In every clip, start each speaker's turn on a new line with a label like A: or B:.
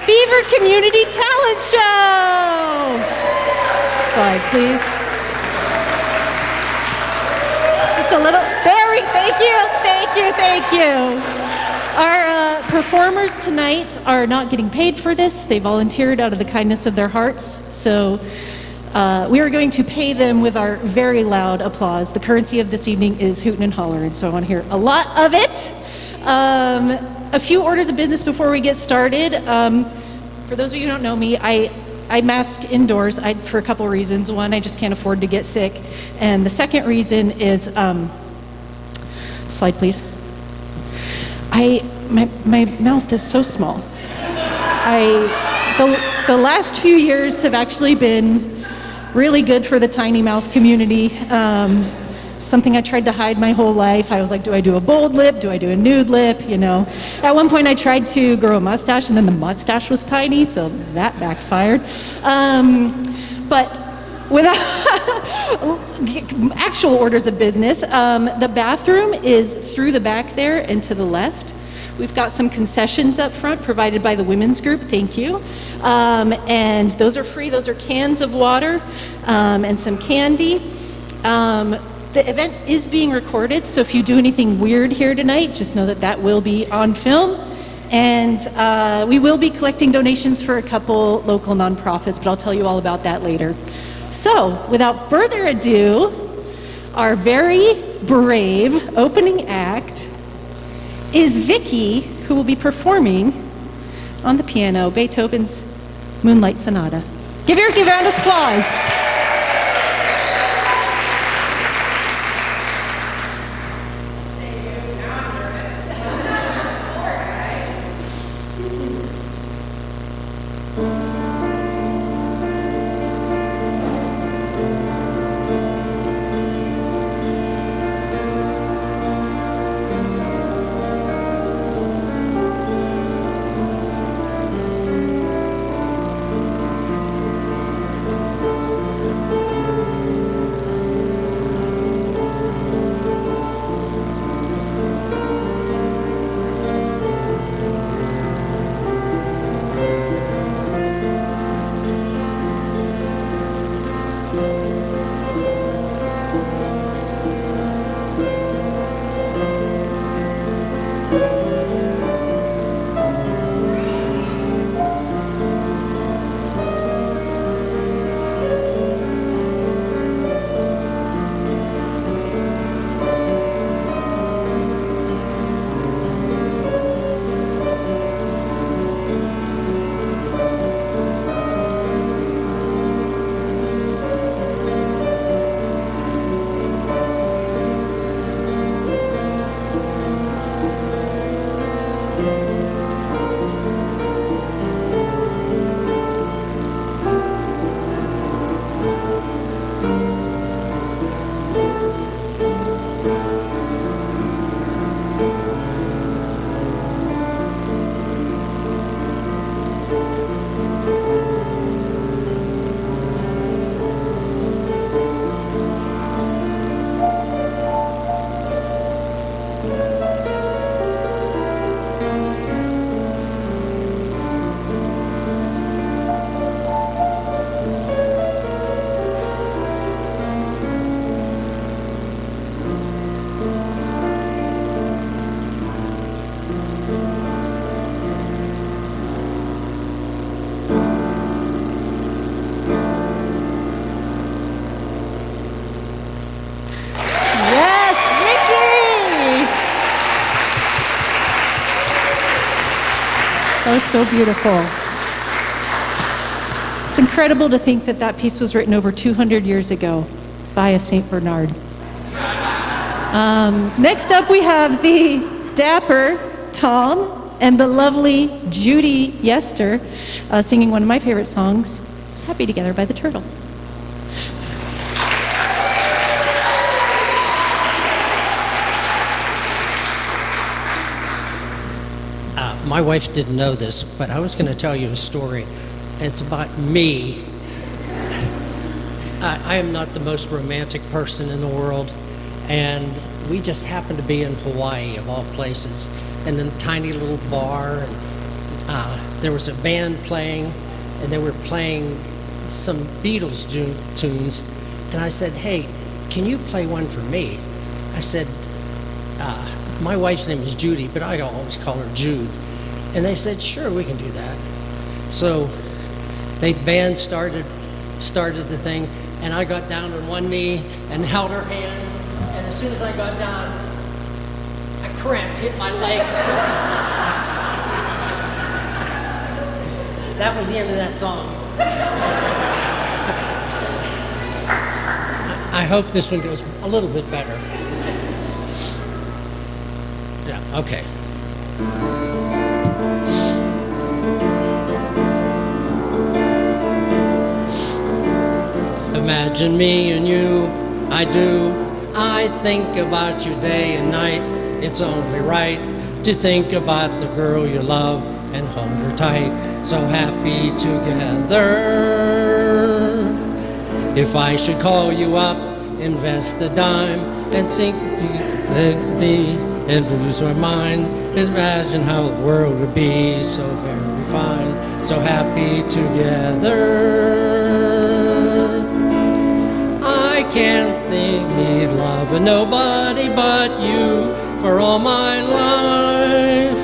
A: Beaver Community Talent Show. Slide, please. Just a little, very, thank you. Our performers tonight are not getting paid for this. They volunteered out of the kindness of their hearts. So we are going to pay them with our very loud applause. The currency of this evening is hootin' and hollerin', so I want to hear a lot of it. A few orders of business before we get started. For those of you who don't know me, I mask indoors for a couple reasons. One, I just can't afford to get sick. And the second reason is, slide please. My mouth is so small. The last few years have actually been really good for the tiny mouth community. Something I tried to hide my whole life. I was like, do I do a bold lip? Do I do a nude lip? You know. At one point I tried to grow a mustache and then the mustache was tiny, so that backfired. But without actual orders of business, the bathroom is through the back there and to the left. We've got some concessions up front provided by the women's group, thank you. And those are free, those are cans of water and some candy. The event is being recorded, so if you do anything weird here tonight, just know that that will be on film. And we will be collecting donations for a couple local nonprofits, but I'll tell you all about that later. So, without further ado, our very brave opening act is Vicky, who will be performing on the piano Beethoven's Moonlight Sonata. Give her a round of applause. That was so beautiful. It's incredible to think that that piece was written over 200 years ago by a St. Bernard. Next up we have the dapper Tom and the lovely Judy Yester singing one of my favorite songs, Happy Together by the Turtles.
B: My wife didn't know this, but I was going to tell you a story. It's about me. I am not the most romantic person in the world, and we just happened to be in Hawaii, of all places, in a tiny little bar, and there was a band playing, and they were playing some Beatles tunes, and I said, hey, can you play one for me? I said, my wife's name is Judy, but I always call her Jude. And they said, sure, we can do that. So the band started the thing, and I got down on one knee and held her hand, and as soon as I got down, a cramp hit my leg. That was the end of that song. I hope this one goes a little bit better. Yeah, okay. Imagine me and you, I do. I think about you day and night. It's only right to think about the girl you love and hold her tight. So happy together. If I should call you up, invest a dime and sink and lose my mind, imagine how the world would be so very fine, so happy together. I can't think need love of nobody but you for all my life.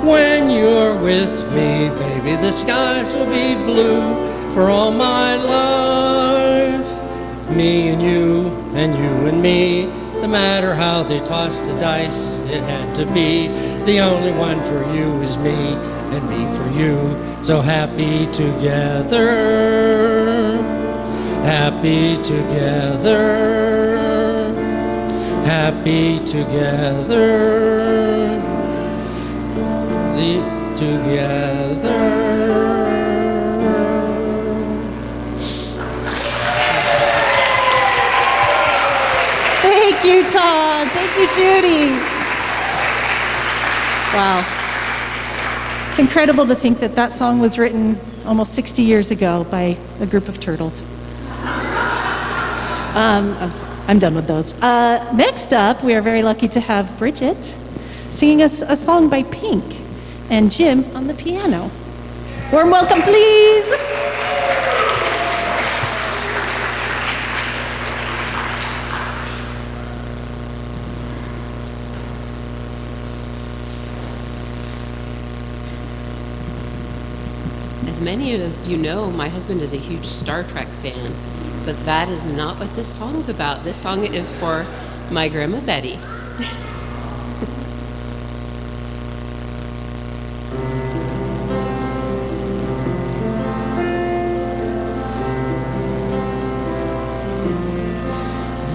B: When you're with me, baby, the skies will be blue for all my life. Me and you and me, no matter how they toss the dice, it had to be. The only one for you is me, and me for you. So happy together, happy together, happy together, together.
A: Thank you, Todd. Thank you, Judy. Wow. It's incredible to think that that song was written almost 60 years ago by a group of turtles. I'm done with those. Next up, we are very lucky to have Bridget singing us a song by Pink and Jim on the piano. Warm welcome, please.
C: As many of you know, my husband is a huge Star Trek fan, but that is not what this song's about. This song is for my Grandma Betty.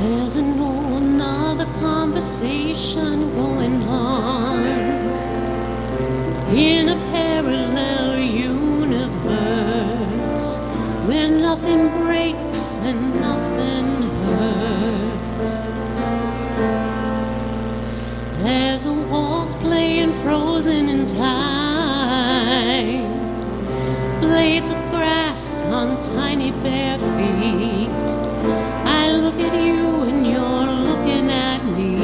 C: There's another conversation going on in a parallel universe where nothing breaks and nothing hurts. There's a waltz playing frozen in time, blades of grass on tiny bare feet. I look at you and you're looking at me.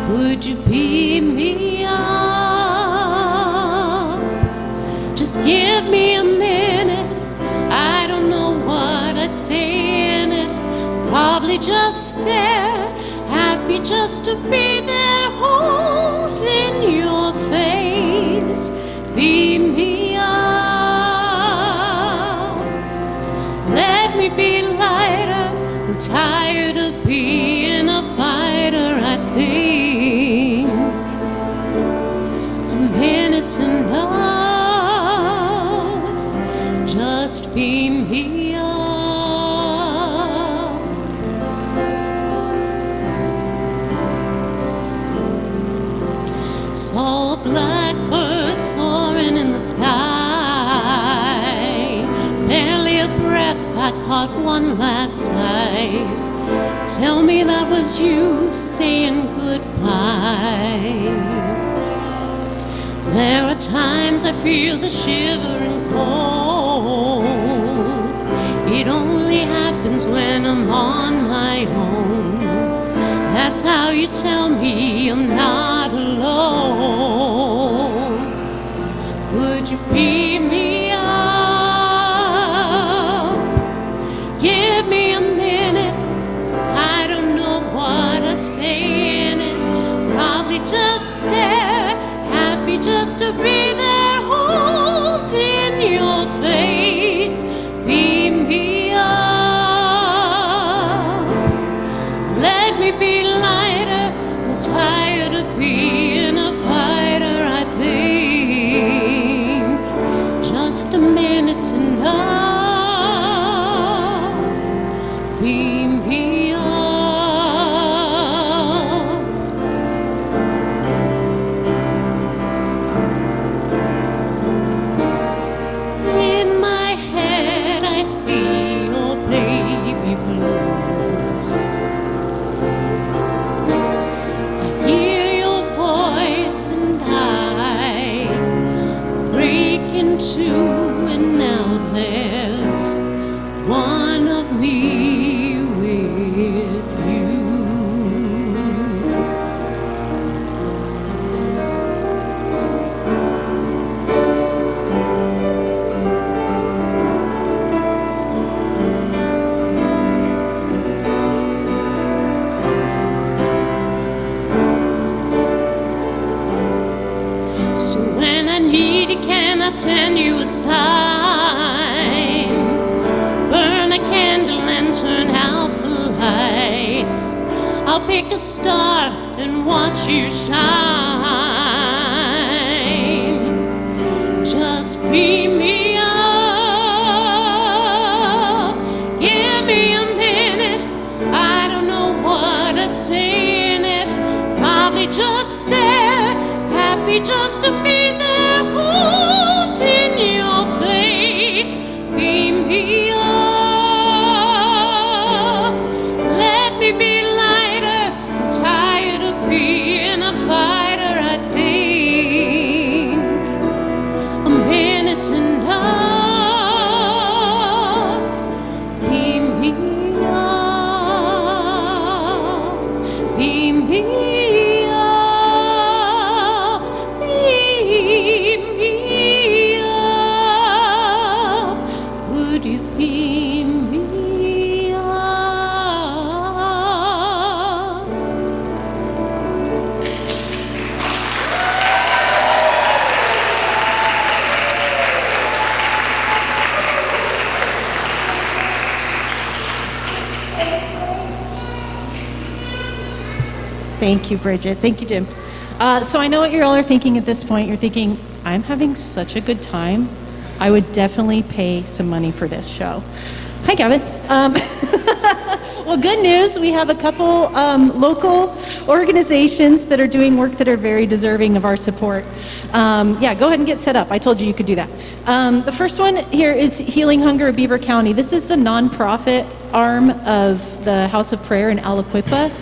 C: Could you beam me up? Just give me a minute. I don't know what I'd say in it. Probably just stare, happy just to be there, holding your face. Beam me up. Let me be lighter. I'm tired of being a fighter. I think a minute's enough. Just beam me up. Saw a blackbird soaring in the sky. Barely a breath, I caught one last sight. Tell me that was you saying goodbye. There are times I feel the shivering cold. It only happens when I'm on my own. That's how you tell me I'm not alone. Could you beat me up? Give me a minute. I don't know what I'd say in it. Probably just stare, happy just to be there, holding your face. Beat me up. Let me be lighter. I'm tired of being a fighter, I think. Just a minute's enough. Beat me up. In my head I see your baby blues. I hear your voice and I break into, and now there's one of me with you. So when I need you, can I send you a sign? Burn a candle and turn out the lights. I'll pick a star and watch you shine. Just beat me up. Give me a minute. I don't know what I'd say in it. Probably just stare, happy just to be there, holding your face. Beat me up. Let me be lighter. I'm tired of being a fighter, I think. A minute's enough. Beat me up. Beat me up. Beat me up. Could you beat me up?
A: Thank you, Bridget. Thank you, Jim. So I know what you all are thinking at this point. You're thinking, I'm having such a good time. I would definitely pay some money for this show. Hi, Gavin. Well, good news. We have a couple local organizations that are doing work that are very deserving of our support. Yeah, go ahead and get set up. I told you you could do that. The first one here is Healing Hunger of Beaver County. This is the nonprofit arm of the House of Prayer in Aliquippa.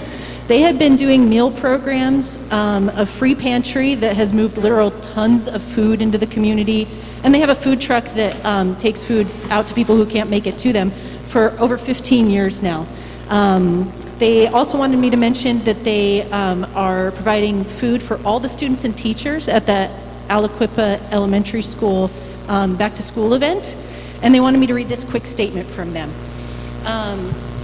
A: They have been doing meal programs, a free pantry that has moved literal tons of food into the community. And they have a food truck that takes food out to people who can't make it to them for over 15 years now. They also wanted me to mention that they are providing food for all the students and teachers at the Aliquippa Elementary School back to school event. And they wanted me to read this quick statement from them.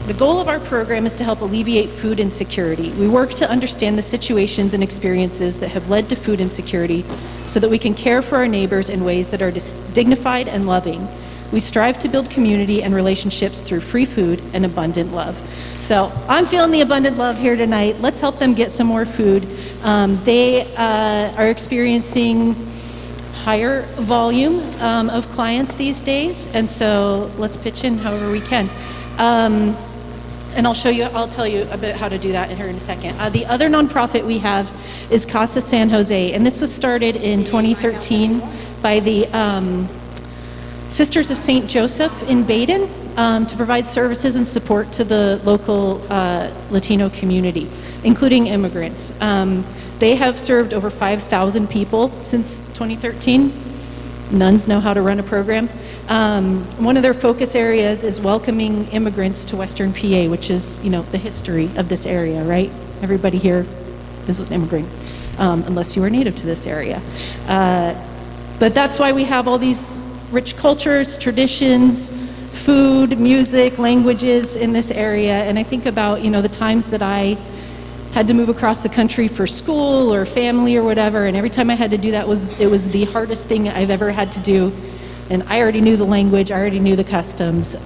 A: The goal of our program is to help alleviate food insecurity. We work to understand the situations and experiences that have led to food insecurity so that we can care for our neighbors in ways that are dignified and loving. We strive to build community and relationships through free food and abundant love. So I'm feeling the abundant love here tonight. Let's help them get some more food. They are experiencing higher volume of clients these days, and so let's pitch in however we can. And I'll tell you a bit how to do that here in a second. The other nonprofit we have is Casa San Jose, and this was started in 2013 by the Sisters of St. Joseph in Baden to provide services and support to the local Latino community, including immigrants. They have served over 5,000 people since 2013. Nuns know how to run a program. One of their focus areas is welcoming immigrants to Western PA, which is, the history of this area, right? Everybody here is an immigrant, unless you are native to this area. But that's why we have all these rich cultures, traditions, food, music, languages in this area. And I think about, the times that I had to move across the country for school or family or whatever, and every time I had to do that, it was the hardest thing I've ever had to do. And I already knew the language, I already knew the customs.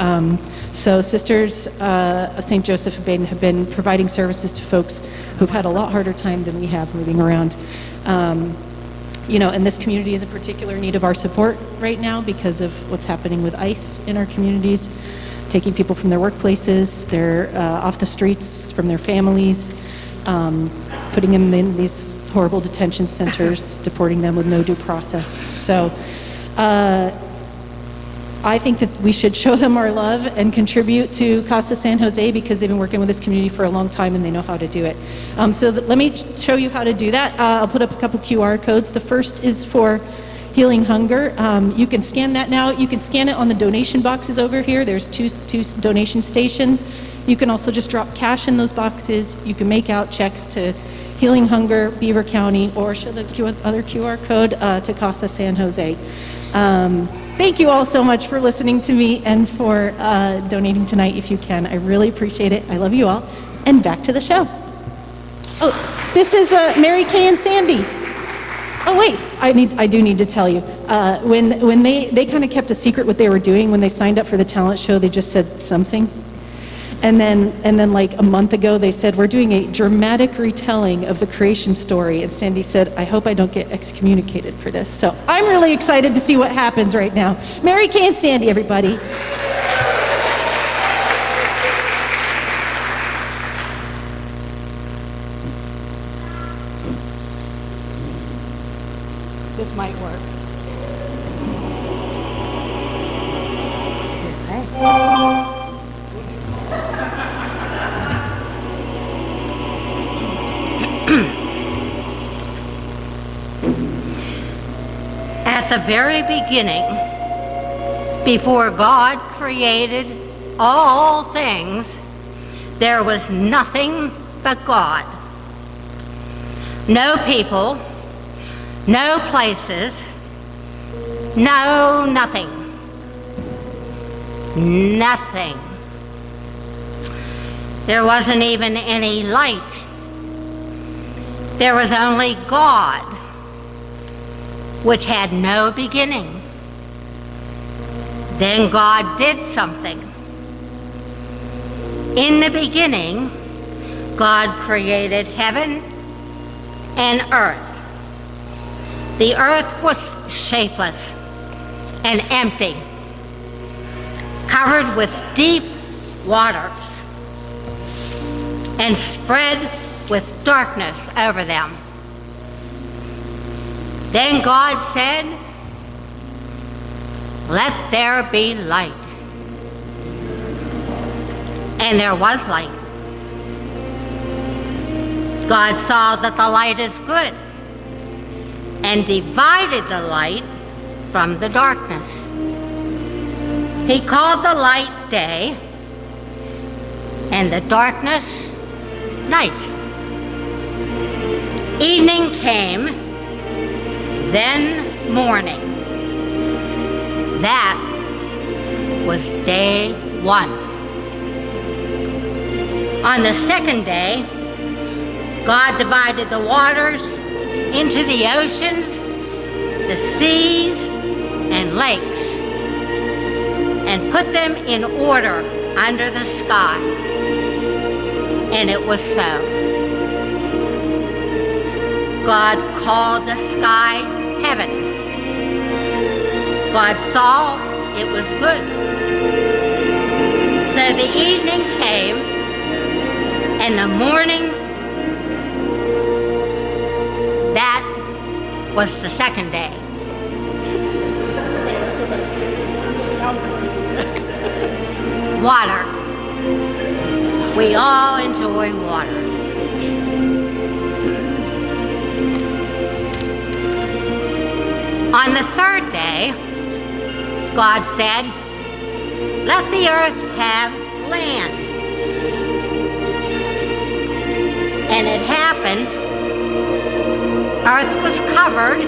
A: So Sisters of St. Joseph have been providing services to folks who've had a lot harder time than we have moving around. And this community is in particular need of our support right now because of what's happening with ICE in our communities, taking people from their workplaces, they're off the streets from their families, putting them in these horrible detention centers, deporting them with no due process. So I think that we should show them our love and contribute to Casa San Jose because they've been working with this community for a long time and they know how to do it. Let me show you how to do that. I'll put up a couple QR codes. The first is for Healing Hunger. You can scan that now. You can scan it on the donation boxes over here. There's two donation stations. You can also just drop cash in those boxes. You can make out checks to Healing Hunger, Beaver County, or show the other QR code to Casa San Jose. Thank you all so much for listening to me and for donating tonight if you can. I really appreciate it. I love you all. And back to the show. Oh, this is Mary Kay and Sandy. Oh wait, I do need to tell you. When they kind of kept a secret what they were doing when they signed up for the talent show, they just said something. And then like a month ago, they said, we're doing a dramatic retelling of the creation story. And Sandy said, I hope I don't get excommunicated for this. So I'm really excited to see what happens right now. Mary Kay and Sandy, everybody.
D: This might work.
E: At the very beginning, before God created all things, there was nothing but God. No people, no places, no nothing. Nothing. There wasn't even any light. There was only God, which had no beginning. Then God did something. In the beginning, God created heaven and earth. The earth was shapeless and empty, covered with deep waters, and spread with darkness over them. Then God said, "Let there be light." And there was light. God saw that the light is good and divided the light from the darkness. He called the light day and the darkness night. Evening came, then morning. That was day one. On the second day, God divided the waters into the oceans, the seas, and lakes, and put them in order under the sky. And it was so. God called the sky heaven. God saw it was good. So the evening came, and the morning. That was the second day. Water. We all enjoy water. On the third day, God said, "Let the earth have land." And it happened, earth was covered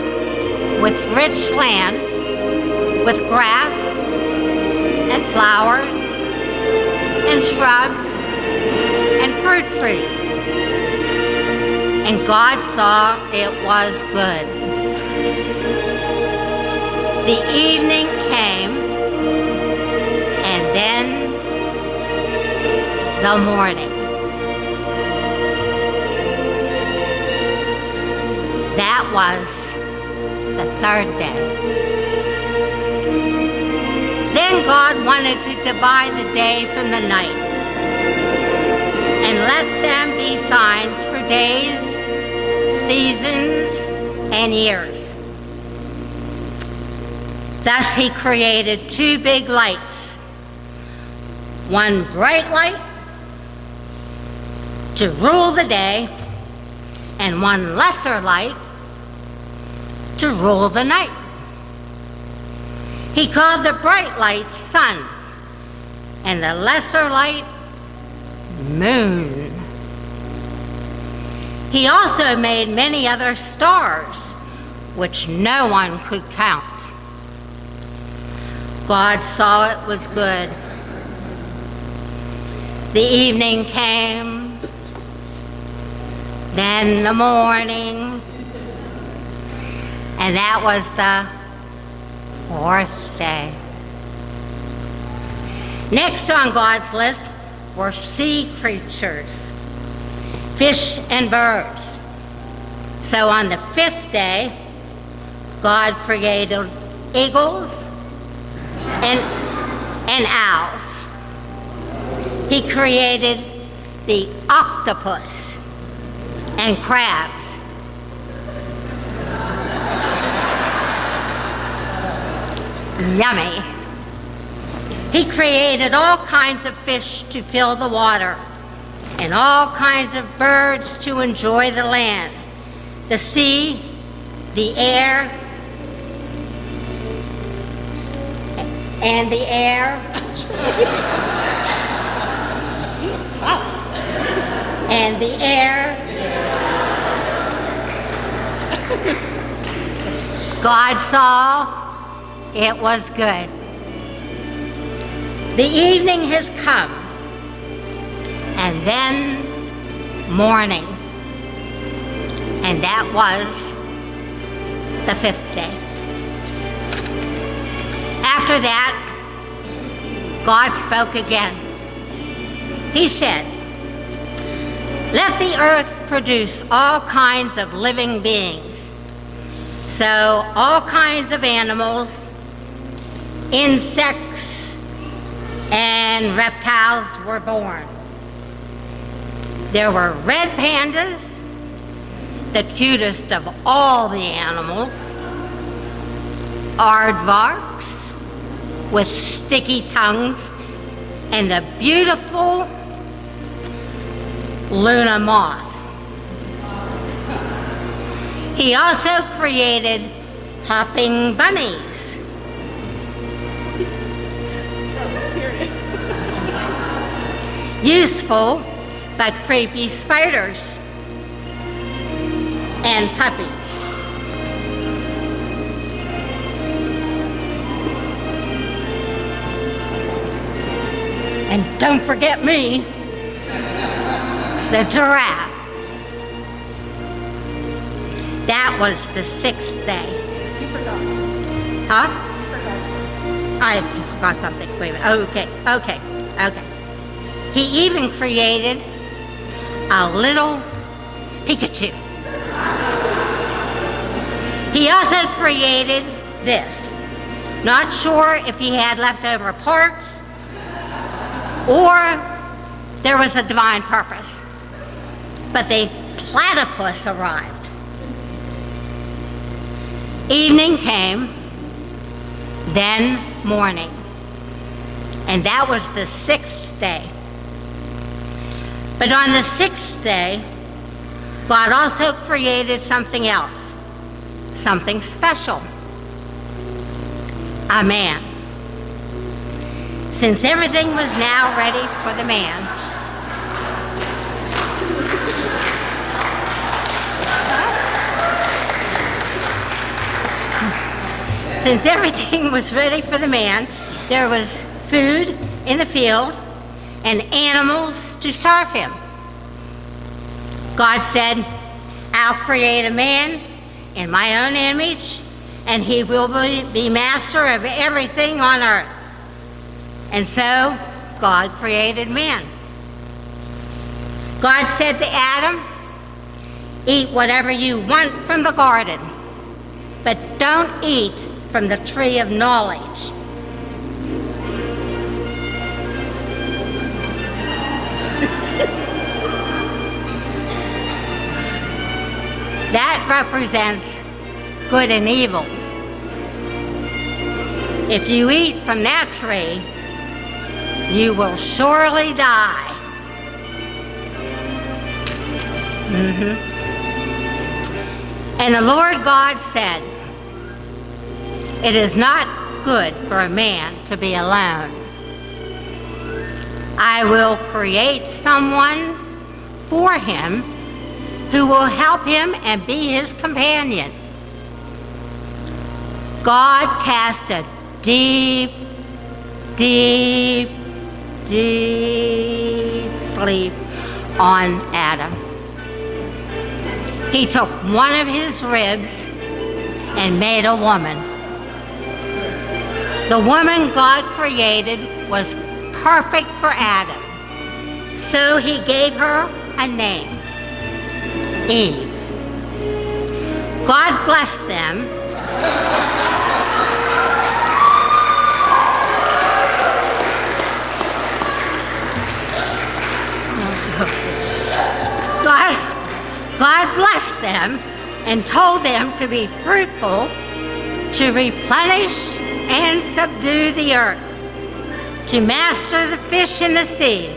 E: with rich lands, with grass and flowers and shrubs and fruit trees. And God saw it was good. The evening came, and then the morning. That was the third day. Then God wanted to divide the day from the night and let them be signs for days, seasons, and years. Thus he created two big lights, one bright light to rule the day, and one lesser light to rule the night. He called the bright light sun, and the lesser light moon. He also made many other stars, which no one could count. God saw it was good. The evening came, then the morning, and that was the fourth day. Next on God's list were sea creatures, fish and birds. So on the fifth day, God created eagles and owls. He created the octopus and crabs. Yummy. He created all kinds of fish to fill the water and all kinds of birds to enjoy the land, the sea, the air, and the air. She's tough. And the air. God saw it was good. The evening has come, and then morning, and that was the fifth day. After that, God spoke again. He said, "Let the earth produce all kinds of living beings." So all kinds of animals, insects, and reptiles were born. There were red pandas, the cutest of all the animals, aardvarks with sticky tongues, and the beautiful Luna moth. He also created hopping bunnies, useful but creepy spiders, and puppies. And don't forget me, the giraffe. That was the sixth day.
A: You forgot.
E: Huh?
A: You forgot something.
E: I forgot something. Wait a minute. Okay. He even created a little Pikachu. He also created this. Not sure if he had leftover parts or there was a divine purpose. But the platypus arrived. Evening came, then morning. And that was the sixth day. But on the sixth day, God also created something else, something special, a man. Since everything was now ready for the man, Since everything was ready for the man, there was food in the field and animals to serve him. God said, I'll create a man in my own image, and he will be master of everything on earth. And so God created man. God said to Adam, eat whatever you want from the garden, but don't eat from the tree of knowledge. That represents good and evil. If you eat from that tree, you will surely die. And the Lord God said, it is not good for a man to be alone. I will create someone for him who will help him and be his companion. God cast a deep, deep, deep sleep on Adam. He took one of his ribs and made a woman. The woman God created was perfect for Adam, so he gave her a name, Eve. God blessed them. God blessed them and told them to be fruitful, to replenish and subdue the earth, to master the fish in the sea,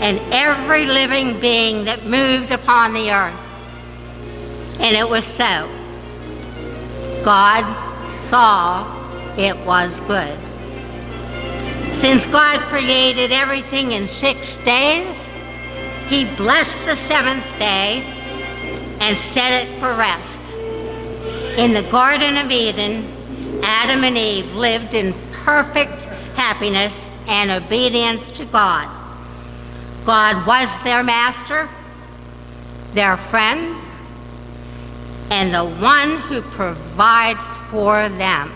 E: and every living being that moved upon the earth. And it was so. God saw it was good. Since God created everything in 6 days, he blessed the 7th day and set it for rest. In the Garden of Eden, Adam and Eve lived in perfect happiness and obedience to God. God was their master, their friend, and the one who provides for them.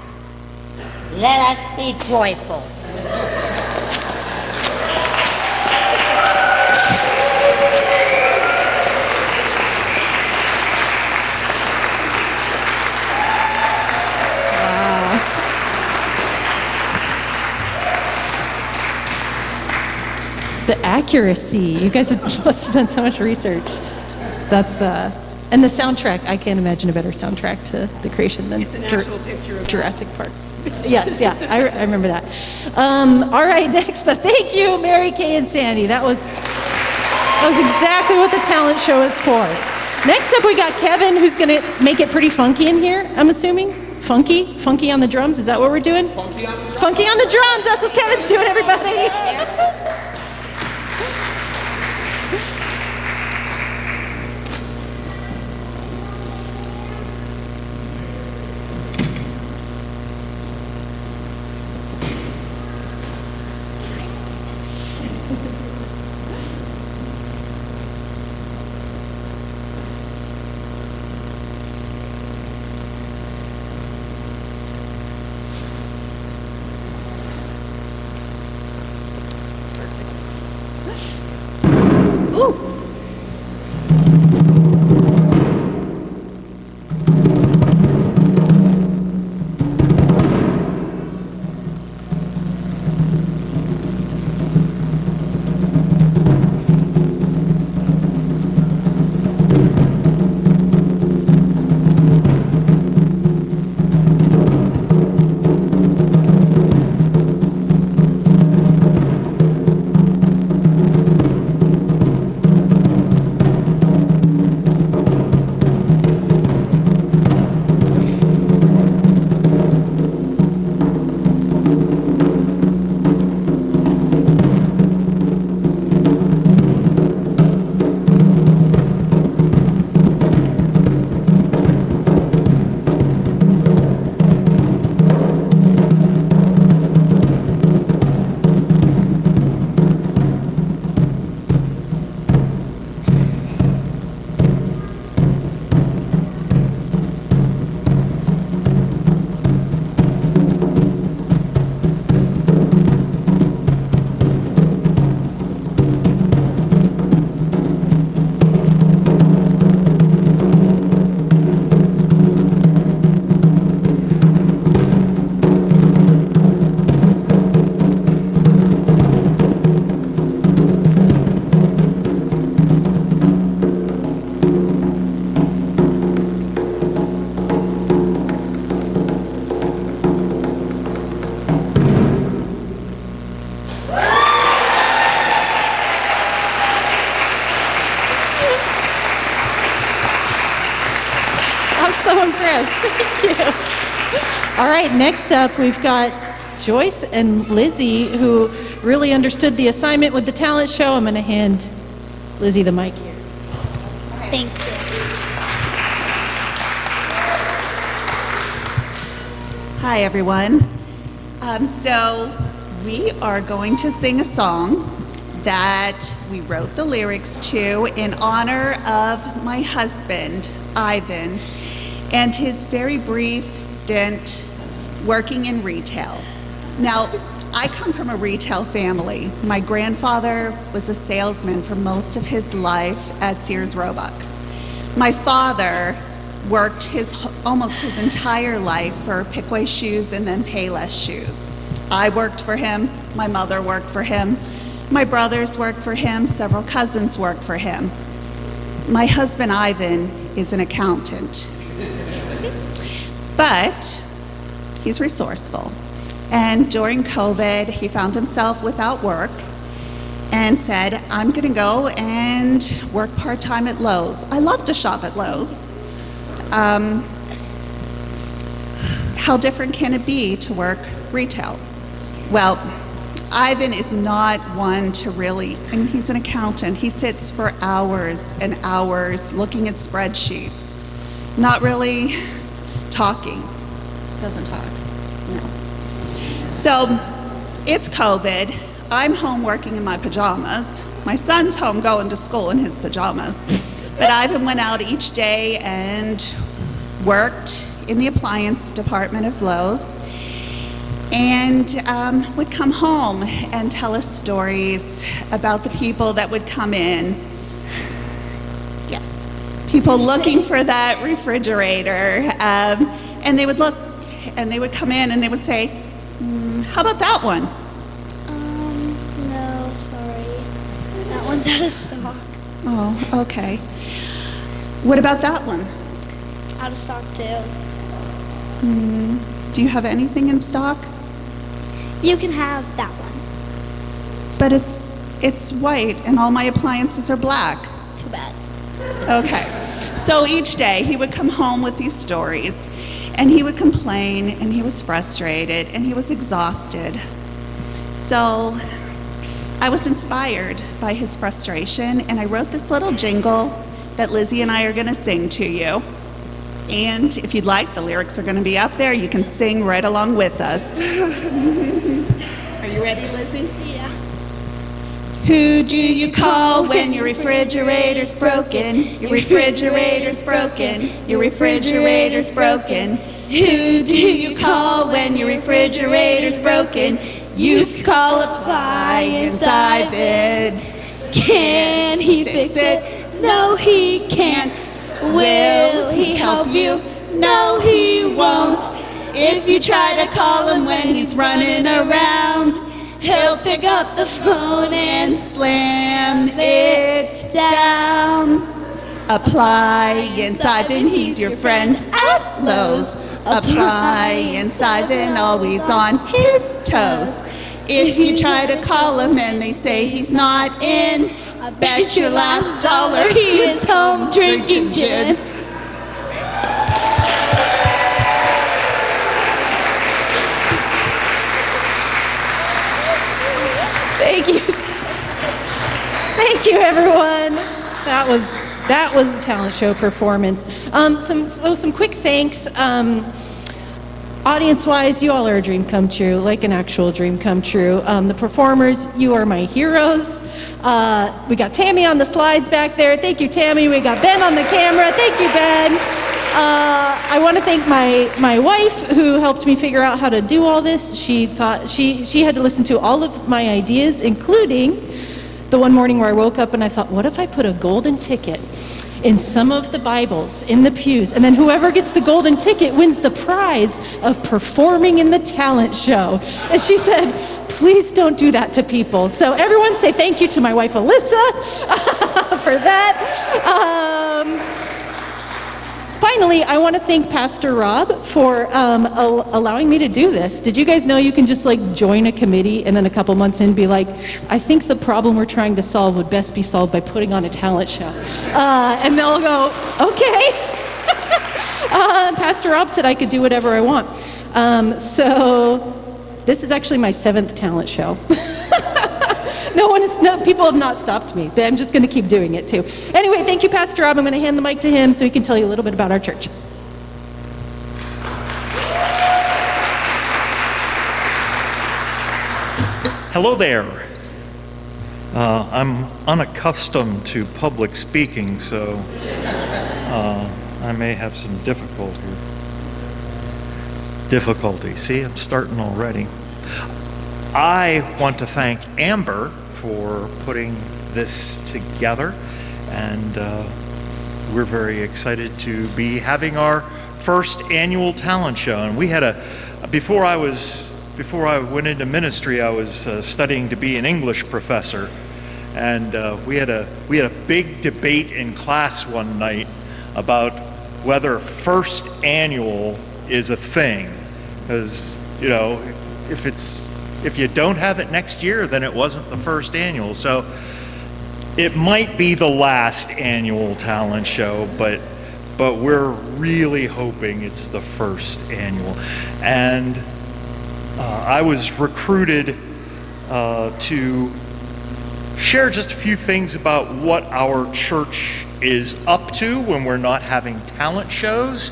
E: Let us be joyful.
A: The accuracy. You guys have must have done so much research. That's and the soundtrack. I can't imagine a better soundtrack to the creation than
D: It's an actual picture of
A: Jurassic Park. Yes, yeah, I remember that. All right, next up. Thank you, Mary Kay and Sandy. That was exactly what the talent show is for. Next up, we got Kevin, who's going to make it pretty funky in here, I'm assuming. Funky on the drums. Is that what we're doing?
D: Funky on the drums.
A: Funky on the drums. That's what Kevin's doing, everybody. Ooh. All right, next up, we've got Joyce and Lizzie, who really understood the assignment with the talent show. I'm going to hand Lizzie the mic here.
D: Thank you.
F: Hi, everyone. So we are going to sing a song that we wrote the lyrics to in honor of my husband, Ivan, and his very brief stint working in retail. Now, I come from a retail family. My grandfather was a salesman for most of his life at Sears Roebuck. My father worked almost his entire life for Pickaway Shoes and then Payless Shoes. I worked for him, my mother worked for him, my brothers worked for him, several cousins worked for him. My husband, Ivan, is an accountant. But he's resourceful. And during COVID, he found himself without work and said, I'm gonna go and work part-time at Lowe's. I love to shop at Lowe's. How different can it be to work retail? Well, Ivan is not one to really, and he's an accountant. He sits for hours and hours looking at spreadsheets, not really talking. Doesn't talk, no. So it's COVID. I'm home working in my pajamas. My son's home going to school in his pajamas. But Ivan went out each day and worked in the appliance department of Lowe's, and would come home and tell us stories about the people that would come in. Yes, people looking for that refrigerator, and they would look, and they would come in and they would say, how about that one?
D: No, sorry. That one's out of stock.
F: Oh, okay. What about that one?
D: Out of stock too.
F: Do you have anything in stock?
D: You can have that one.
F: But it's white and all my appliances are black.
D: Too bad.
F: Okay. So each day he would come home with these stories and he would complain and he was frustrated and he was exhausted. So I was inspired by his frustration and I wrote this little jingle that Lizzie and I are going to sing to you. And if you'd like, the lyrics are going to be up there. You can sing right along with us. Are you ready, Lizzie?
D: Yeah.
F: Who do you call when your refrigerator's broken? Your refrigerator's broken. Your refrigerator's broken. Who do you call when your refrigerator's broken? You call Appliance Ivan.
D: Can he fix it?
F: No, he can't. Will he help you? No, he won't. If you try to call him when he's running around, he'll pick up the phone and slam it down. Appliance Ivan, he's your friend at Lowe's. Appliance Ivan, always on his toes. If you try to call him and they say he's not in, I bet your last dollar he is home drinking gin.
A: Thank you. Thank you, everyone. That was a talent show performance. Some quick thanks. Audience-wise, you all are a dream come true, like an actual dream come true. The performers, you are my heroes. We got Tammy on the slides back there. Thank you, Tammy. We got Ben on the camera. Thank you, Ben. I want to thank my wife who helped me figure out how to do all this. She thought she had to listen to all of my ideas, including the one morning where I woke up and I thought, what if I put a golden ticket in some of the Bibles in the pews, and then whoever gets the golden ticket wins the prize of performing in the talent show. And she said, please don't do that to people. So everyone say thank you to my wife Alyssa for that. Finally, I want to thank Pastor Rob for allowing me to do this. Did you guys know you can just join a committee and then a couple months in be like, I think the problem we're trying to solve would best be solved by putting on a talent show. And they'll go, okay. Pastor Rob said I could do whatever I want. So this is actually my 7th talent show. People have not stopped me. I'm just going to keep doing it too. Anyway, thank you, Pastor Rob. I'm going to hand the mic to him so he can tell you a little bit about our church.
G: Hello there. I'm unaccustomed to public speaking, so I may have some difficulty. See, I'm starting already. I want to thank Amber for putting this together, and we're very excited to be having our first annual talent show. And we had before I went into ministry, I was studying to be an English professor, and we had a big debate in class one night about whether first annual is a thing, because if you don't have it next year, then it wasn't the first annual. So it might be the last annual talent show, but we're really hoping it's the first annual. And I was recruited to share just a few things about what our church is up to when we're not having talent shows.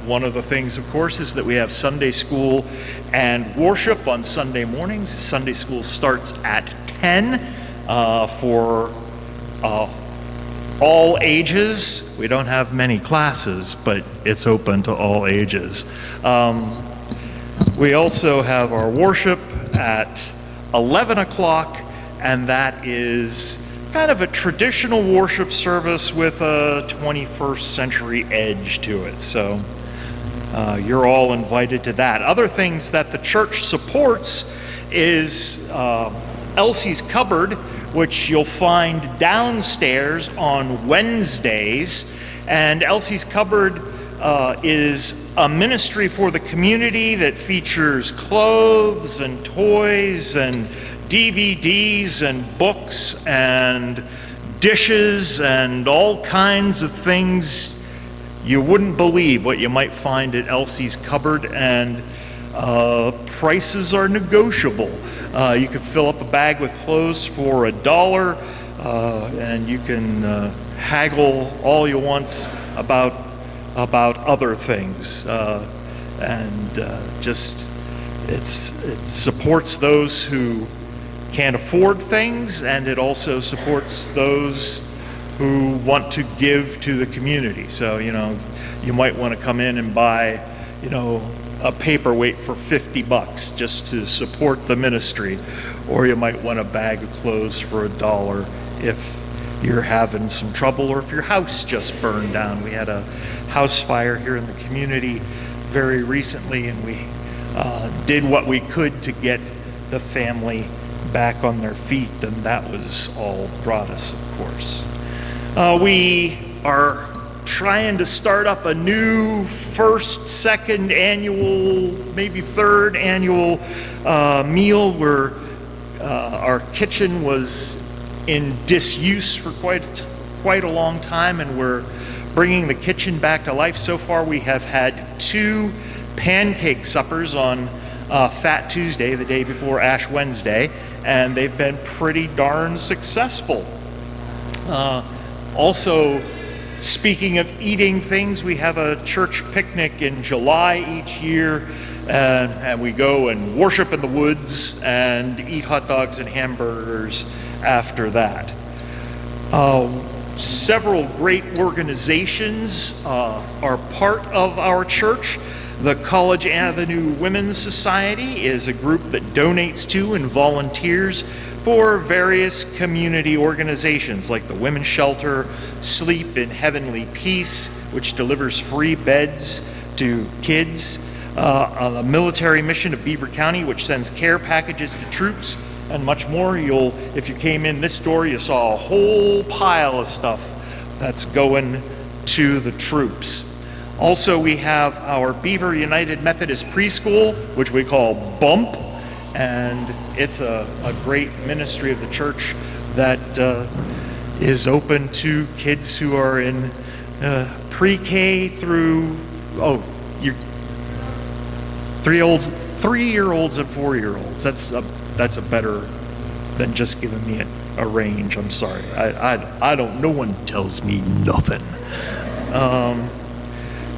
G: One of the things, of course, is that we have Sunday school and worship on Sunday mornings. Sunday school starts at 10 for all ages. We don't have many classes, but it's open to all ages. We also have our worship at 11 o'clock, and that is kind of a traditional worship service with a 21st century edge to it. So you're all invited to that. Other things that the church supports is Elsie's Cupboard, which you'll find downstairs on Wednesdays. And Elsie's Cupboard is a ministry for the community that features clothes and toys and DVDs and books and dishes and all kinds of things. You wouldn't believe what you might find at Elsie's Cupboard, and prices are negotiable. You can fill up a bag with clothes for $1, and you can haggle all you want about other things, it supports those who can't afford things, and it also supports those who want to give to the community. So, you might want to come in and buy, a paperweight for $50 just to support the ministry, or you might want a bag of clothes for $1 if you're having some trouble, or if your house just burned down. We had a house fire here in the community very recently, and we did what we could to get the family back on their feet, and that was all gratis, of course. We are trying to start up a new first, second annual, maybe third annual meal, where our kitchen was in disuse for quite a long time, and we're bringing the kitchen back to life. So far we have had 2 pancake suppers on Fat Tuesday, the day before Ash Wednesday, and they've been pretty darn successful. Also, speaking of eating things, we have a church picnic in July each year, and we go and worship in the woods and eat hot dogs and hamburgers after that. Several great organizations are part of our church. The College Avenue Women's Society is a group that donates to and volunteers for various community organizations like the Women's Shelter, Sleep in Heavenly Peace, which delivers free beds to kids, the military mission of Beaver County, which sends care packages to troops, and much more. If you came in this door, you saw a whole pile of stuff that's going to the troops. Also, we have our Beaver United Methodist Preschool, which we call BUMP, and it's a great ministry of the church that is open to kids who are in pre-K through, you're 3-year-olds and 4-year-olds. That's a better than just giving me a range. I'm sorry. I don't, no one tells me nothing.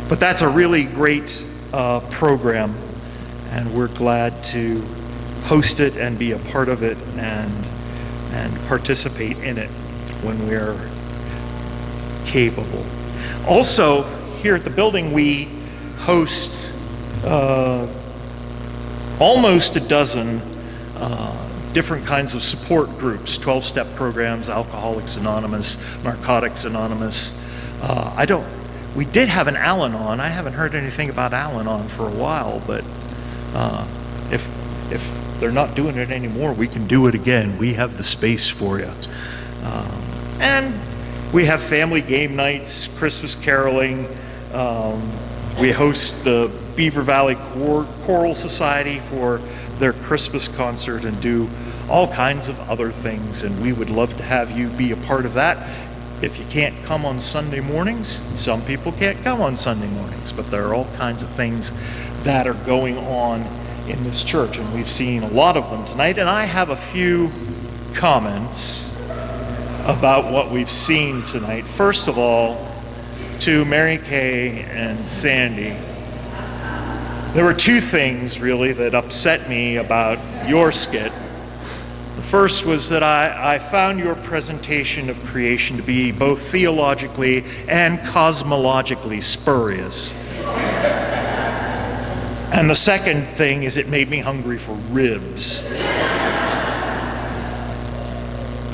G: But that's a really great program, and we're glad to host it and be a part of it and participate in it when we're capable. Also, here at the building, we host almost a dozen different kinds of support groups, 12-step programs, Alcoholics Anonymous, Narcotics Anonymous. We did have an Al-Anon. I haven't heard anything about Al-Anon for a while, but if they're not doing it anymore, we can do it again. We have the space for you. And we have family game nights, Christmas caroling. We host the Beaver Valley Choral Society for their Christmas concert and do all kinds of other things. And we would love to have you be a part of that. If you can't come on Sunday mornings, some people can't come on Sunday mornings, but there are all kinds of things that are going on in this church, and we've seen a lot of them tonight. And I have a few comments about what we've seen tonight. First of all, to Mary Kay and Sandy, there were two things really that upset me about your skit. The first was that I found your presentation of creation to be both theologically and cosmologically spurious. And the second thing is it made me hungry for ribs.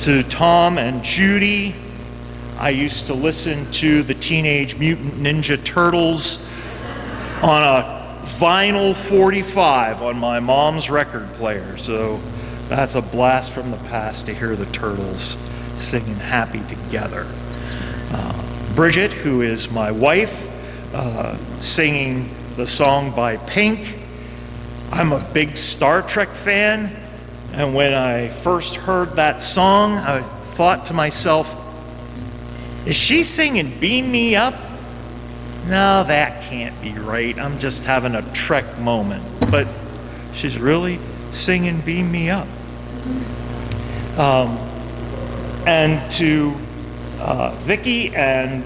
G: To Tom and Judy, I used to listen to the Teenage Mutant Ninja Turtles on a vinyl 45 on my mom's record player. So that's a blast from the past to hear the Turtles singing Happy Together. Bridget, who is my wife, singing the song by Pink. I'm a big Star Trek fan, and when I first heard that song, I thought to myself, is she singing Beam Me Up? No, that can't be right. I'm just having a Trek moment. But she's really singing Beam Me Up. And to Vicki and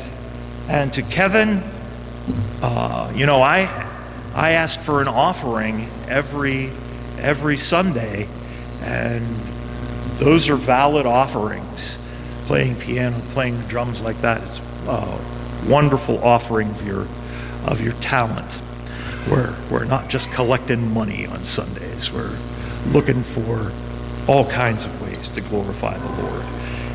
G: to Kevin, I ask for an offering every Sunday, and those are valid offerings. Playing piano, playing the drums like that, it's a wonderful offering of your talent. We're not just collecting money on Sundays. We're looking for all kinds of ways to glorify the Lord.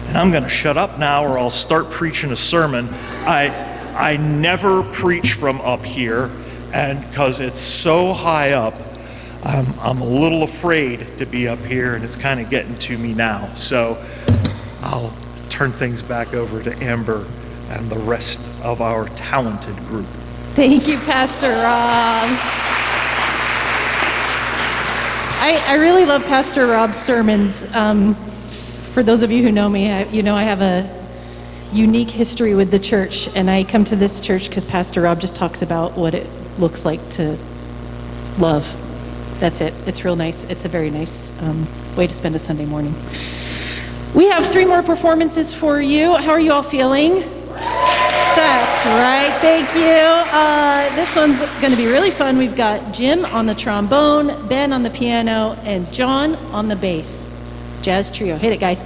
G: And I'm going to shut up now, or I'll start preaching a sermon. I never preach from up here, and because it's so high up, I'm a little afraid to be up here, and it's kind of getting to me now. So I'll turn things back over to Amber and the rest of our talented group.
A: Thank you, Pastor Rob. I really love Pastor Rob's sermons. For those of you who know me, I have a unique history with the church, and I come to this church because Pastor Rob just talks about what it looks like to love. That's it. It's real nice. It's a very nice way to spend a Sunday morning. We have 3 more performances for you. How are you all feeling? That's right. Thank you. This one's going to be really fun. We've got Jim on the trombone, Ben on the piano, and John on the bass. Jazz trio. Hit it, guys.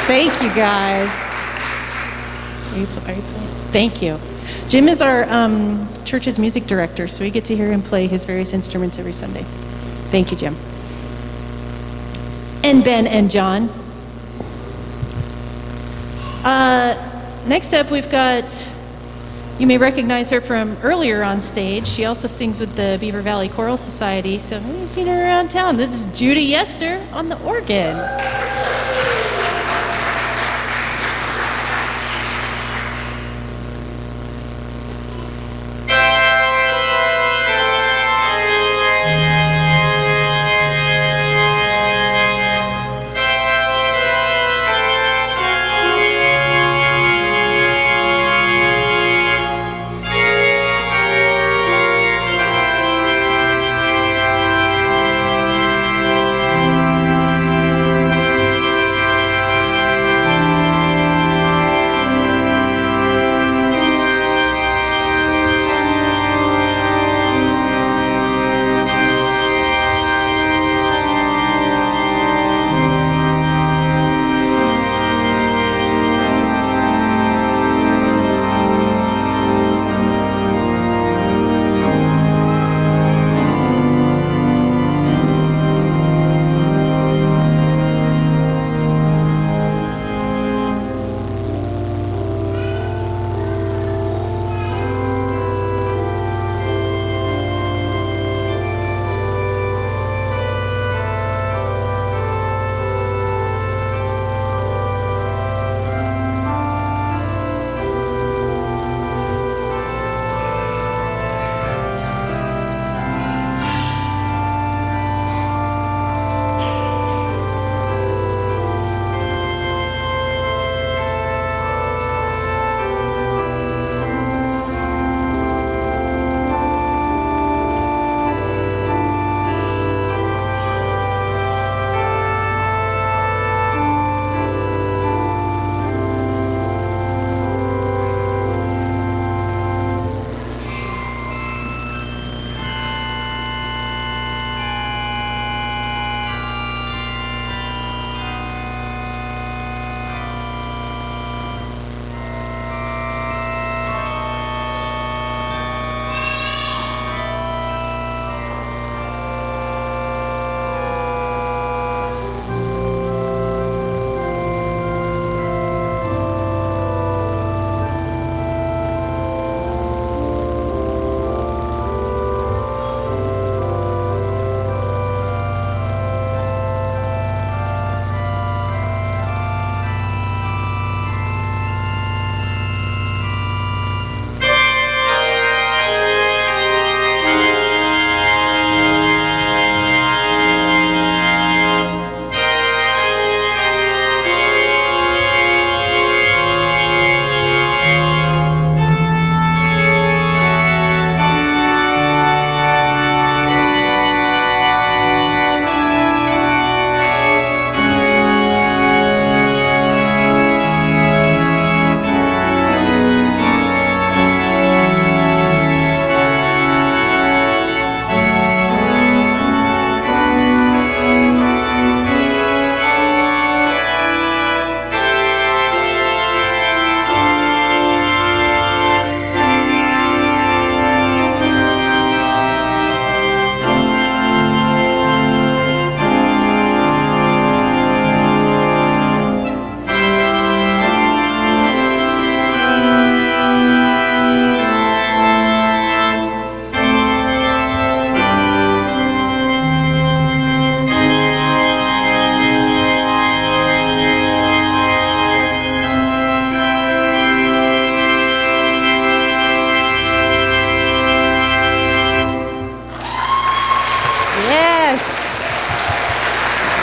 A: Thank you, guys. Are you playing? Thank you. Jim is our church's music director, so we get to hear him play his various instruments every Sunday. Thank you, Jim. And Ben and John. Next up, we've got, you may recognize her from earlier on stage. She also sings with the Beaver Valley Choral Society, so you've seen her around town. This is Judy Yester on the organ.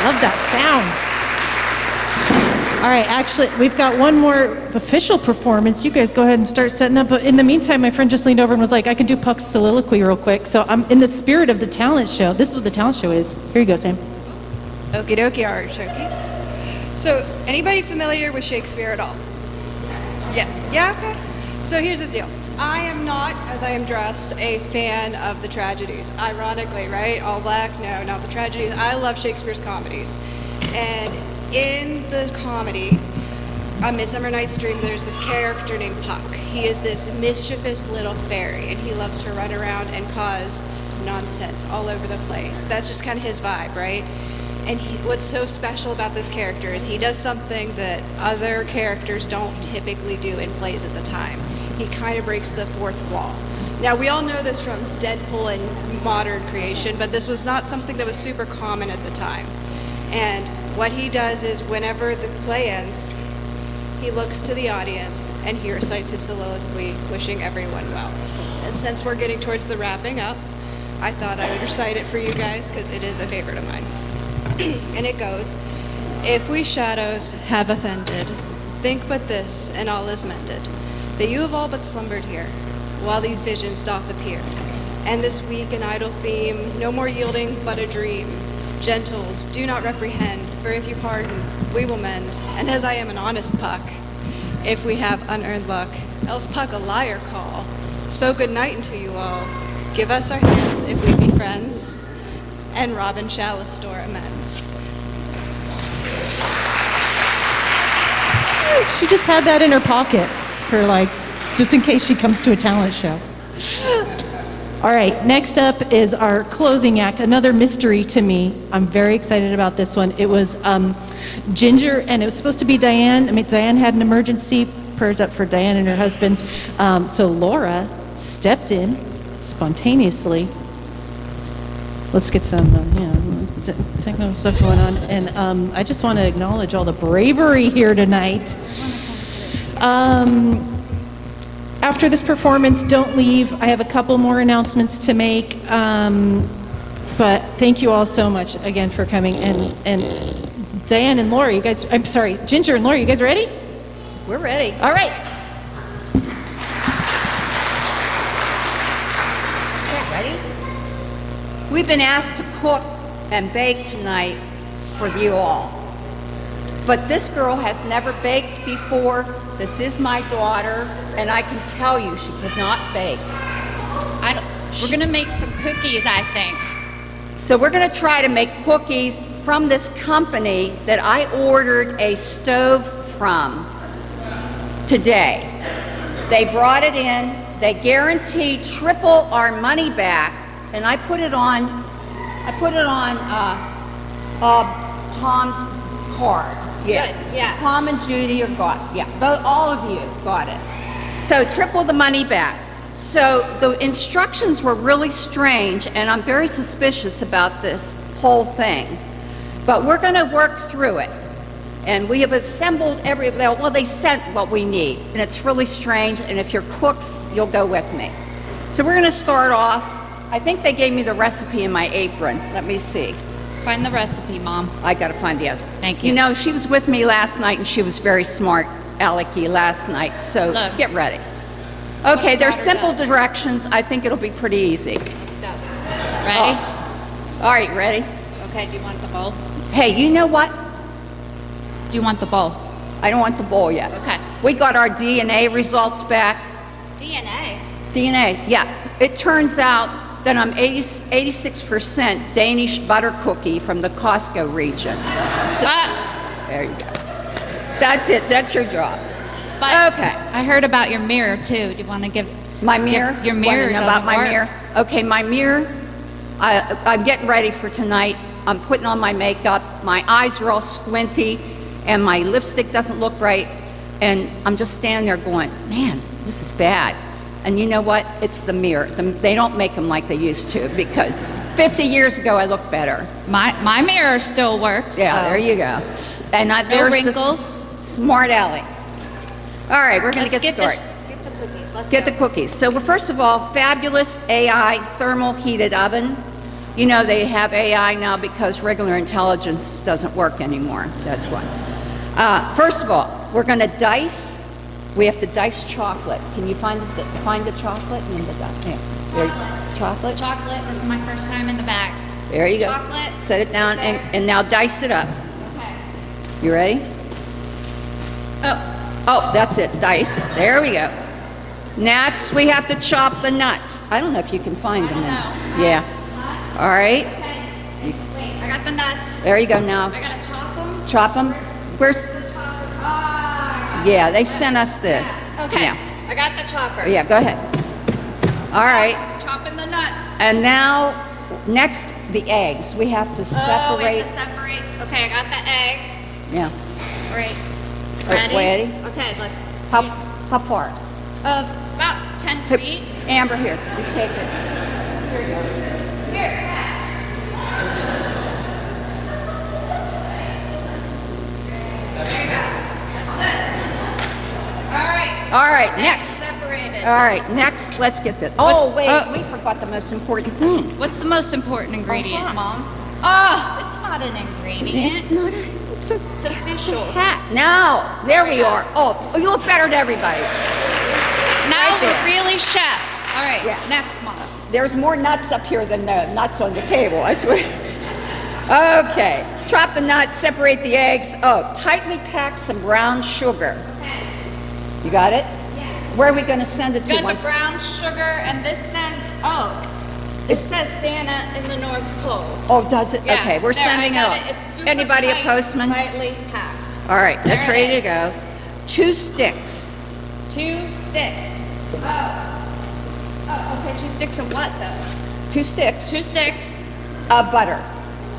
A: Love that sound. All right, actually, we've got one more official performance. You guys go ahead and start setting up. But in the meantime, my friend just leaned over and was like, I can do Puck's soliloquy real quick. So I'm in the spirit of the talent show. This is what the talent show is. Here you go, Sam.
H: Okie dokie, artichoke. So, anybody familiar with Shakespeare at all? Yes. Yeah, okay. So here's the deal. I am not, as I am dressed, a fan of the tragedies. Ironically, right? All black? No, not the tragedies. I love Shakespeare's comedies. And in the comedy, A Midsummer Night's Dream, there's this character named Puck. He is this mischievous little fairy, and he loves to run around and cause nonsense all over the place. That's just kind of his vibe, right? And what's so special about this character is he does something that other characters don't typically do in plays at the time. He kind of breaks the fourth wall. Now, we all know this from Deadpool and modern creation, but this was not something that was super common at the time. And what he does is whenever the play ends, he looks to the audience and he recites his soliloquy, wishing everyone well. And since we're getting towards the wrapping up, I thought I would recite it for you guys because it is a favorite of mine. And it goes, if we shadows have offended, think but this, and all is mended, that you have all but slumbered here, while these visions doth appear. And this weak and idle theme, no more yielding but a dream. Gentles, do not reprehend, for if you pardon, we will mend. And as I am an honest Puck, if we have unearned luck, else Puck a liar call. So good night unto you all. Give us our hands if we be friends, and Robin shall restore amends.
A: She just had that in her pocket for just in case she comes to a talent show. All right, next up is our closing act, another mystery to me. I'm very excited about this one. It was Ginger, and it was supposed to be Diane. Diane had an emergency. Prayers up for Diane and her husband. So Laura stepped in spontaneously. Let's get some technical stuff going on. And I just want to acknowledge all the bravery here tonight. After this performance, don't leave. I have a couple more announcements to make. But thank you all so much again for coming. And Diane and Laura, Ginger and Laura, you guys ready?
H: We're ready.
A: All right.
I: Ready? We've been asked to cook and bake tonight for you all. But this girl has never baked before. This is my daughter, and I can tell you she cannot bake.
J: We're gonna make some cookies, I think.
I: So we're gonna try to make cookies from this company that I ordered a stove from today. They brought it in. They guarantee triple our money back, and I put it on Tom's card. Yeah.
J: Good, yeah.
I: Tom and Judy all of you got it. So triple the money back. So the instructions were really strange, and I'm very suspicious about this whole thing. But we're going to work through it. And we have assembled they sent what we need, and it's really strange, and if you're cooks, you'll go with me. So we're going to start off. I think they gave me the recipe in my apron. Let me see.
J: Find the recipe, Mom.
I: I got to find the recipe.
J: Thank you.
I: You know, she was with me last night, and she was very smart, Alecky, last night, so
J: Look.
I: get ready. Okay, there's simple directions. I think it'll be pretty easy.
J: Ready?
I: All right, ready?
J: Okay, do you want the bowl?
I: Hey, you know what?
J: Do you want the bowl?
I: I don't want the bowl yet.
J: Okay.
I: We got our DNA results back.
J: DNA?
I: DNA, yeah. It turns out that I'm 86% Danish butter cookie from the Costco region. So, there you go. That's it. That's your job.
J: But
I: Okay.
J: I heard about your mirror, too. Do you want to give...
I: My mirror?
J: Your mirror
I: Wanna know
J: doesn't
I: about my
J: work.
I: mirror? Okay, my mirror, I'm getting ready for tonight. I'm putting on my makeup. My eyes are all squinty, and my lipstick doesn't look right. And I'm just standing there going, man, this is bad. And you know what? It's the mirror. They don't make them like they used to, because 50 years ago, I looked better.
J: My mirror still works.
I: Yeah,
J: so.
I: there you go. And
J: No
I: there's
J: wrinkles.
I: the smart aleck. All right, we're going to
J: Let's
I: get started.
J: Get the cookies. Let's
I: Get
J: go.
I: the cookies. So first of all, fabulous AI thermal heated oven. You know, they have AI now because regular intelligence doesn't work anymore. That's why. First of all, we're going to dice. We have to dice chocolate. Can you find the chocolate? And chocolate.
J: Chocolate. This is my first time in the back.
I: There you go.
J: Chocolate.
I: Set it down and now dice it up.
J: Okay.
I: You ready? Oh, that's it. Dice. There we go. Next, we have to chop the nuts. I don't know if you can find them. Yeah. All right.
J: Okay. Wait, I got the nuts.
I: There you go now.
J: I gotta chop them.
I: Chop them. Where's? Yeah, they sent us this.
J: Okay.
I: Yeah.
J: I got the chopper.
I: Yeah, go ahead. All right.
J: Chopping the nuts.
I: And now, next, the eggs. We have to separate.
J: Oh, we have to separate. Okay, I got the eggs.
I: Yeah.
J: Right.
I: Ready?
J: Okay, let's.
I: How far?
J: About 10 feet.
I: Amber, here. You take it. Here you go.
J: Here.
I: All right, next.
J: Separated.
I: All right, next, let's get this. Oh, wait, we forgot the most important thing.
J: What's the most important ingredient,
I: hat.
J: Mom? Oh, it's not an ingredient.
I: It's not a,
J: It's official.
I: hat. No, there we are. Oh, you look better to everybody.
J: Now
I: Right there.
J: we're really chefs. All right,
I: Yeah.
J: next, Mom.
I: There's more nuts up here than the nuts on the table, I swear. Okay, chop the nuts, separate the eggs. Oh, tightly pack some brown sugar.
J: Okay.
I: You got it?
J: Yeah.
I: Where are we going to send it to?
J: Got the
I: Once-
J: brown sugar, and this says, it says Santa in the North Pole.
I: Oh, does it?
J: Yeah,
I: Okay, we're
J: there, I
I: sending it
J: got
I: off.
J: It's super
I: Anybody a
J: tight,
I: postman?
J: Tightly packed.
I: All right, that's
J: There it
I: ready to
J: is.
I: go. 2 sticks.
J: 2 sticks. Okay, 2 sticks of what, though?
I: 2 sticks.
J: 2 sticks.
I: Of butter.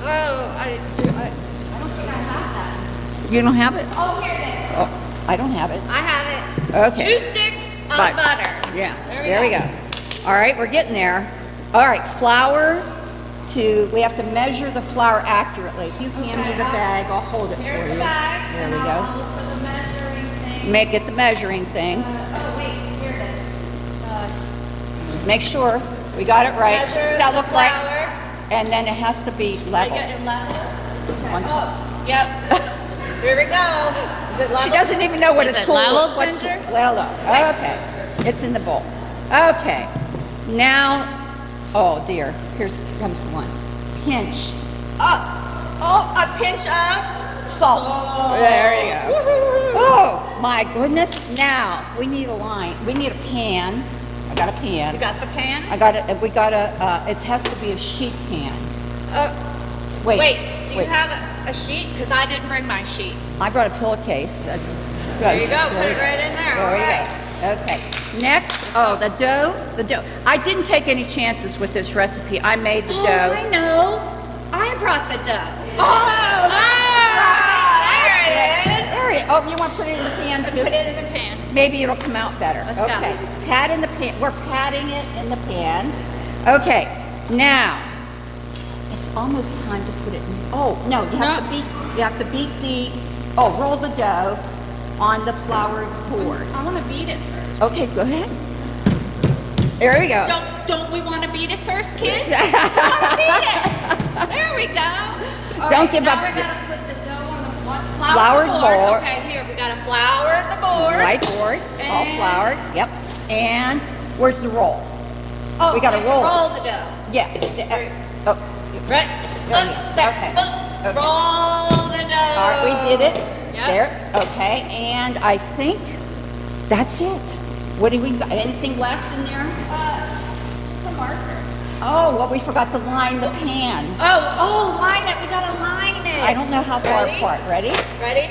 J: Oh, I don't think I have that.
I: You don't have it?
J: Oh, here it is.
I: Oh, I don't have it.
J: I have it.
I: Okay.
J: 2 sticks of
I: Butter.
J: butter.
I: Yeah,
J: There we go.
I: All right, we're getting there. All right, flour we have to measure the flour accurately. If you hand me the bag, I'll hold it
J: Here's
I: for
J: the
I: you.
J: bag.
I: There
J: and
I: we
J: I'll
I: go.
J: look for the measuring thing.
I: Make it the measuring thing.
J: Oh, wait, here it is.
I: Make sure we got it right.
J: Measure
I: Does that
J: the
I: look right?
J: flour.
I: And then it has to be
J: I
I: level.
J: get it level?
I: On top.
J: Oh, yep. Here we go. Is it level?
I: She doesn't even know what
J: Is
I: a
J: it
I: tool
J: level,
I: what's-
J: Ginger?
I: Level. Okay. It's in the bowl. Okay. Now, oh dear, comes one. Pinch.
J: A pinch of
I: Salt. There you go. Oh, my goodness. Now, we need a line. We need a pan. I got a pan.
J: You got the pan?
I: I got it. We got it has to be a sheet pan. Wait.
J: Wait, do you have a sheet? Because I didn't bring my sheet.
I: I brought a pillowcase.
J: There you go, put it right in there.
I: There
J: All
I: we
J: right.
I: go. Okay. Next, the dough. I didn't take any chances with this recipe. I made the
J: Oh,
I: dough.
J: I know. I brought the dough.
I: Oh,
J: There it is.
I: there it is. Oh, you want to put it in the pan
J: Put
I: too?
J: it in the pan.
I: Maybe it'll come out better.
J: Let's go.
I: Okay. Pat in the pan. We're patting it in the pan. Okay. Now, it's almost time to put it in. Oh, no, you have
J: No.
I: to beat. You have to beat roll the dough on the floured board.
J: I want to beat it first.
I: Okay, go ahead. There we go.
J: Don't we want to beat it first, kids? We want to beat it. There we go. All
I: Don't
J: right,
I: give
J: now
I: up.
J: we're gonna put the dough on the
I: Floured board.
J: Okay, here we got to flour the board.
I: White board, all
J: And-
I: floured. Yep. And where's the roll?
J: Oh,
I: We gotta
J: have to
I: roll it.
J: roll the dough.
I: Yeah. Oh,
J: Right.
I: There.
J: There.
I: Okay. Okay.
J: Roll the dough.
I: all right, we did it.
J: Yep.
I: There. Okay. And I think that's it. What do we got? Anything left in there?
J: Just a marker.
I: Oh, well, we forgot to line the pan.
J: Oh, line it. We got to line it.
I: I don't know how far
J: Ready?
I: apart. Ready?
J: Ready?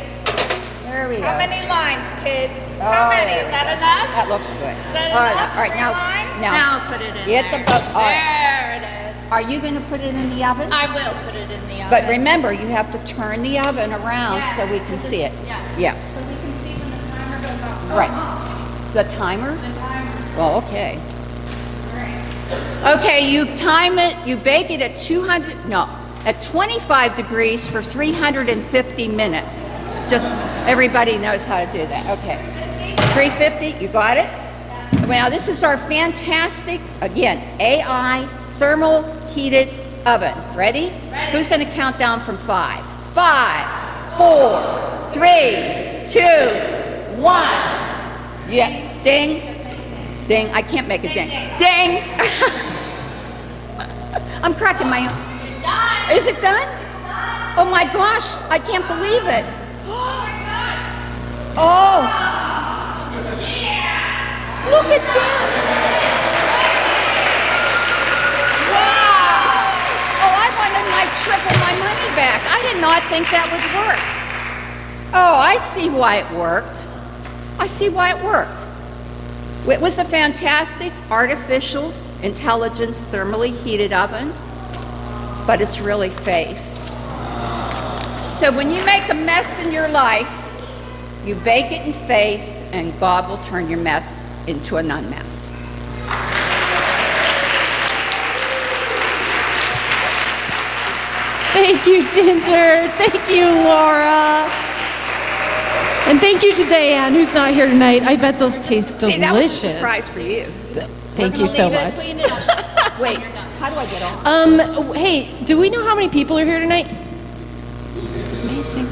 I: There we go.
J: How many lines, kids?
I: Oh,
J: How many?
I: there
J: Is
I: we
J: that
I: go.
J: enough?
I: That looks good.
J: Is that
I: all right,
J: enough?
I: all right.
J: 3
I: Now,
J: lines?
I: now,
J: put it in
I: get
J: there.
I: the all right.
J: There it is.
I: Are you going to put it in the oven?
J: I will put it in the oven.
I: But remember, you have to turn the oven around
J: Yes,
I: so we can
J: 'cause
I: see it.
J: Yes.
I: Yes.
J: So we can see when the timer goes off.
I: Right.
J: Off.
I: The timer?
J: The timer.
I: Well, okay.
J: All right.
I: Okay, you time it, you bake it at 25 degrees for 350 minutes. Just, everybody knows how to do that. Okay. 350, you got it? Now, this is our fantastic, again, AI thermal heated oven. Ready? Who's going to count down from 5? 5, 4, 3, 2, 1. Yeah, ding. Ding. I can't make a ding. Ding. I'm cracking my own. Is it done? Oh my gosh, I can't believe it. Oh. Look at that. Wow. Oh, I wanted my triple my money back. I did not think that would work. Oh, I see why it worked. I see why it worked. It was a fantastic artificial intelligence thermally heated oven, but it's really faith. So when you make a mess in your life, you bake it in faith, and God will turn your mess into a non-mess.
A: Thank you, Ginger. Thank you, Laura. And thank you to Diane, who's not here tonight. I bet those taste delicious.
I: See, that was a surprise for you.
A: Thank you so much.
I: Wait, how do I get on?
A: Hey, do we know how many people are here tonight? Amazing.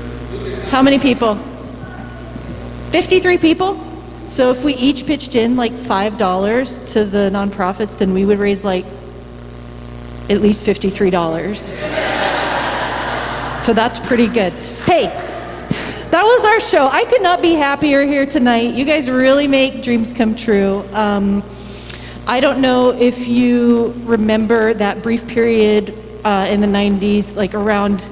A: How many people? 53 people? So if we each pitched in like $5 to the nonprofits, then we would raise like at least $53. So that's pretty good. Hey, that was our show. I could not be happier here tonight. You guys really make dreams come true. I don't know if you remember that brief period in the 90s, like around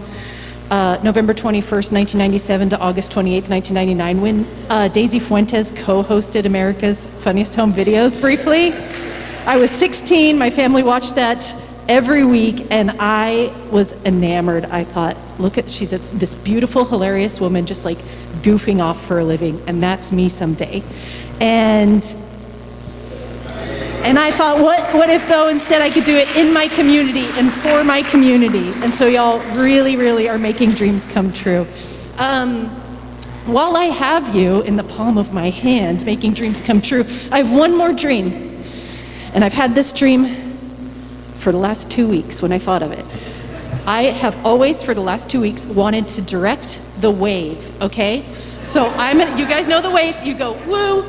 A: November 21st, 1997 to August 28th, 1999, when Daisy Fuentes co-hosted America's Funniest Home Videos briefly. I was 16, my family watched that every week, and I was enamored. I thought, she's this beautiful, hilarious woman just like goofing off for a living, and that's me someday. And I thought, what if though instead I could do it in my community and for my community? And so y'all really, really are making dreams come true. While I have you in the palm of my hand making dreams come true, I have one more dream. And I've had this dream for the last 2 weeks when I thought of it. I have always, for the last 2 weeks, wanted to direct the wave, okay? So you guys know the wave, you go, woo.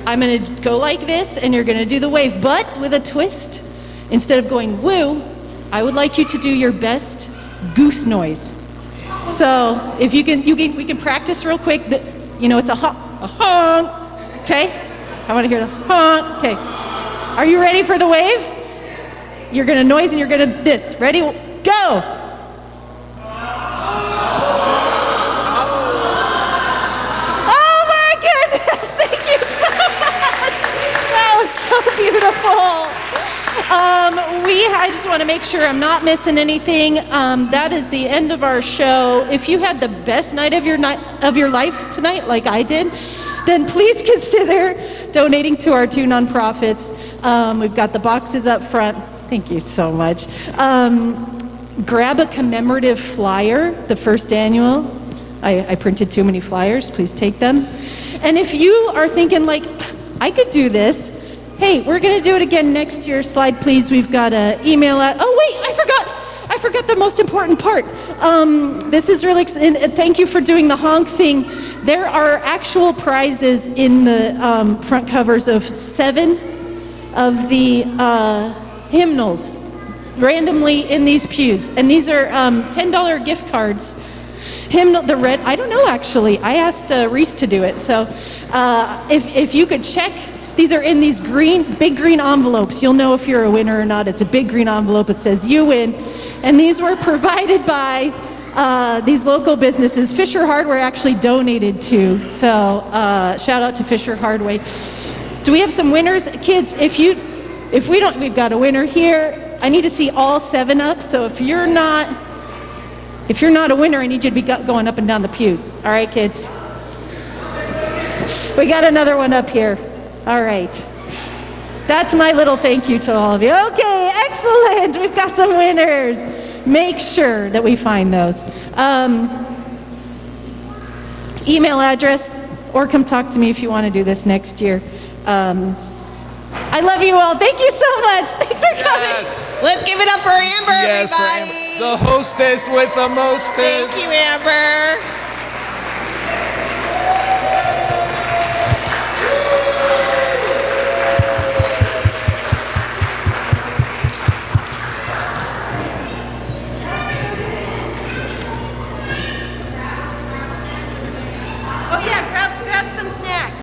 A: I'm gonna go like this, and you're gonna do the wave, but with a twist. Instead of going woo, I would like you to do your best goose noise. So if we can practice real quick. It's a honk, okay? I wanna hear the honk, okay. Are you ready for the wave? You're gonna noise and you're gonna this. Ready? Go! So beautiful. I just want to make sure I'm not missing anything. That is the end of our show. If you had the best night of your life tonight, like I did, then please consider donating to our 2 nonprofits. We've got the boxes up front. Thank you so much. Grab a commemorative flyer, the first annual. I printed too many flyers. Please take them. And if you are thinking like, I could do this, hey, we're gonna do it again next year. Slide, please. We've got an email out. Oh wait, I forgot the most important part. This is really, and thank you for doing the honk thing. There are actual prizes in the front covers of 7 of the hymnals, randomly in these pews. And these are $10 gift cards. The red, I don't know actually. I asked Reese to do it. So if you could check, these are in these big green envelopes. You'll know if you're a winner or not. It's a big green envelope. It says you win. And these were provided by these local businesses. Fisher Hardware actually donated to. So shout out to Fisher Hardware. Do we have some winners? Kids, if we don't, we've got a winner here. I need to see all 7 up. So if you're not a winner, I need you to be going up and down the pews. All right, kids? We got another one up here. All right. That's my little thank you to all of you. Okay, excellent. We've got some winners. Make sure that we find those. Email address, or come talk to me if you want to do this next year. I love you all. Thank you so much. Thanks for coming.
K: Let's give it up for Amber,
L: Yes, for
K: everybody.
L: Amber. The hostess with the mostest.
K: Thank you, Amber.